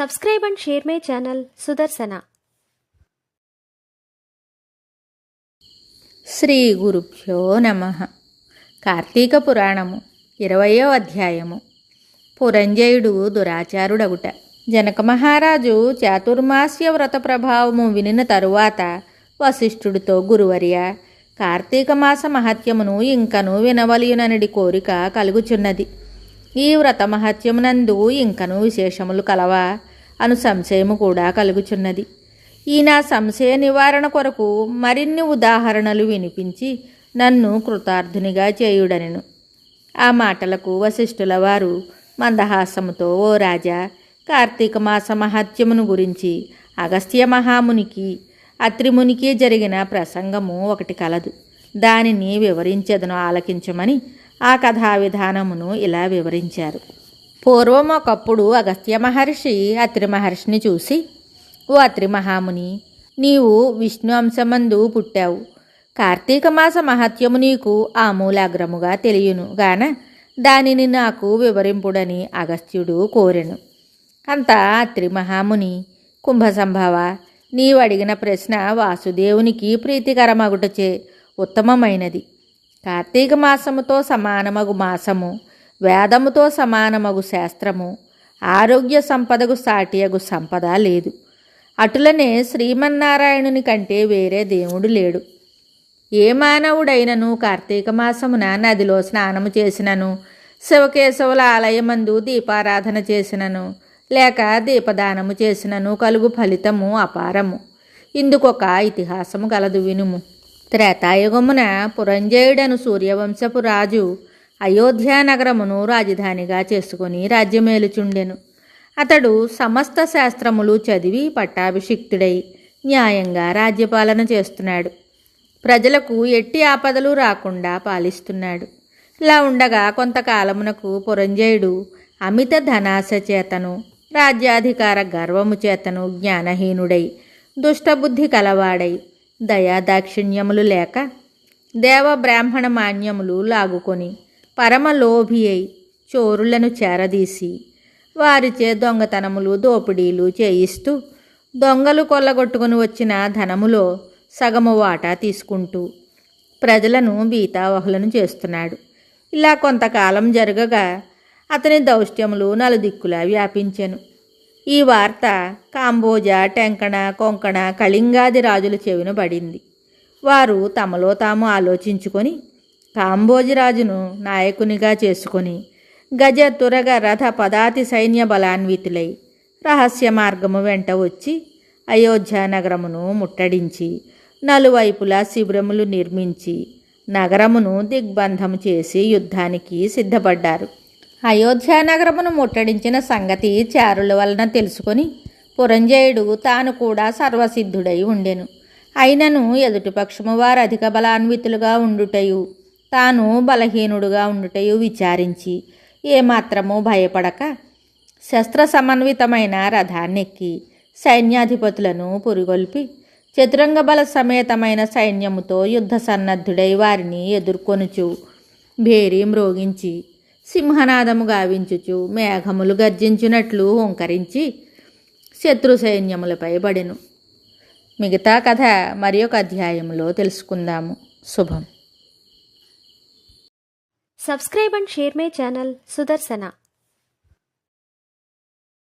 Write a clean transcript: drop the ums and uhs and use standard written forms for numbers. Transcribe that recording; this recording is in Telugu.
Subscribe and share my channel Sudarsana. Shri గురుభ్యో నమః. కార్తీక పురాణము 20వ అధ్యాయము. పురంజయుడు దురాచారుడగుట. జనక మహారాజు చాతుర్మాస్య వ్రత ప్రభావము వినిన తరువాత వశిష్ఠుడితో, గురువర్య, కార్తీక మాస మహత్యమును ఇంకను వినవలయుననడి కోరిక కలుగుచున్నది. ఈ వ్రత మహత్యమునందు ఇంకను విశేషములు కలవా అను సంశయము కూడా కలుగుచున్నది. ఈ నా సంశయ నివారణ కొరకు మరిన్ని ఉదాహరణలు వినిపించి నన్ను కృతార్థునిగా చేయుడనెను. ఆ మాటలకు వశిష్ఠుల వారు మందహాసముతో, ఓ రాజా, కార్తీక మాస మహత్యమును గురించి అగస్త్య మహామునికి అత్రిమునికి జరిగిన ప్రసంగము ఒకటి కలదు. దానిని వివరించెదను, ఆలకించమని ఆ కథా విధానమును ఇలా వివరించారు. పూర్వం ఒకప్పుడు అగస్త్య మహర్షి అత్రి మహర్షిని చూసి, ఓ అత్రి మహాముని, నీవు విష్ణు అంశమందు పుట్టావు. కార్తీక మాస మహత్యము నీకు ఆమూలాగ్రముగా తెలియను గాన దానిని నాకు వివరింపుడని అగస్త్యుడు కోరెను. అంతా అత్రి మహాముని, కుంభసంభవ, నీవు అడిగిన ప్రశ్న వాసుదేవునికి ప్రీతికరమగుటచే ఉత్తమమైనది. కార్తీక మాసముతో సమానమగు మాసము, వేదముతో సమానమగు శాస్త్రము, ఆరోగ్య సంపదకు సాటియగు సంపద లేదు. అటులనే శ్రీమన్నారాయణుని కంటే వేరే దేవుడు లేడు. ఏ మానవుడైనను కార్తీక మాసమున నదిలో స్నానము చేసినను, శివకేశవుల ఆలయమందు దీపారాధన చేసినను, లేక దీపదానము చేసినను కలుగు ఫలితము అపారము. ఇందుకొక ఇతిహాసము గలదు, వినుము. త్రేతాయుగమున పురంజయుడను సూర్యవంశపు రాజు అయోధ్యానగరమును రాజధానిగా చేసుకుని రాజ్యమేలుచుండెను. అతడు సమస్త శాస్త్రములు చదివి పట్టాభిషిక్తుడై న్యాయంగా రాజ్యపాలన చేస్తున్నాడు. ప్రజలకు ఎట్టి ఆపదలు రాకుండా పాలిస్తున్నాడు. ఇలా ఉండగా కొంతకాలమునకు పురంజయుడు అమిత ధనాశ చేతను, రాజ్యాధికార గర్వము చేతను జ్ఞానహీనుడై, దుష్టబుద్ధి కలవాడై, దయాదాక్షిణ్యములు లేక దేవ బ్రాహ్మణ మాన్యములు లాగుకొని పరమలోభి అయి చోరులను చేరదీసి వారిచే దొంగతనములు, దోపిడీలు చేయిస్తూ దొంగలు కొల్లగొట్టుకుని వచ్చిన ధనములో సగము వాటా తీసుకుంటూ ప్రజలను బీతావహులను చేస్తున్నాడు. ఇలా కొంతకాలం జరగగా అతని దౌష్ట్యములు నలుదిక్కులా వ్యాపించెను. ఈ వార్త కాంబోజ, టెంకణ, కొంకణ, కళింగాది రాజుల చెవిన పడింది. వారు తమలో తాము ఆలోచించుకొని కాంబోజరాజును నాయకునిగా చేసుకొని గజ, తురగ, రథ, పదాతి సైన్య బలాన్వితులై రహస్య మార్గము వెంట వచ్చి అయోధ్య నగరమును ముట్టడించి నలువైపులా శిబిరములు నిర్మించి నగరమును దిగ్బంధము చేసి యుద్ధానికి సిద్ధపడ్డారు. అయోధ్యానగరమును ముట్టడించిన సంగతి చారుల వలన తెలుసుకొని పురంజయుడు తాను కూడా సర్వసిద్ధుడై ఉండెను. అయినను ఎదుటిపక్షము వారు అధిక బలాన్వితులుగా ఉండుటయు, తాను బలహీనుడుగా ఉండుటయు విచారించి ఏమాత్రము భయపడక శస్త్ర సమన్వితమైన రథాన్నెక్కి సైన్యాధిపతులను పురిగొల్పి చతురంగ బల సమేతమైన సైన్యముతో యుద్ధ సన్నద్ధుడై వారిని ఎదుర్కొనుచు భేరీ మ్రోగించి సింహనాదము గావించుచు మేఘములు గర్జించినట్లు హుంకరించి శత్రు సైన్యములపై పడెను. మిగతా కథ మరి ఒక అధ్యాయంలో తెలుసుకుందాము. శుభం. Subscribe and share my channel Sudarsana.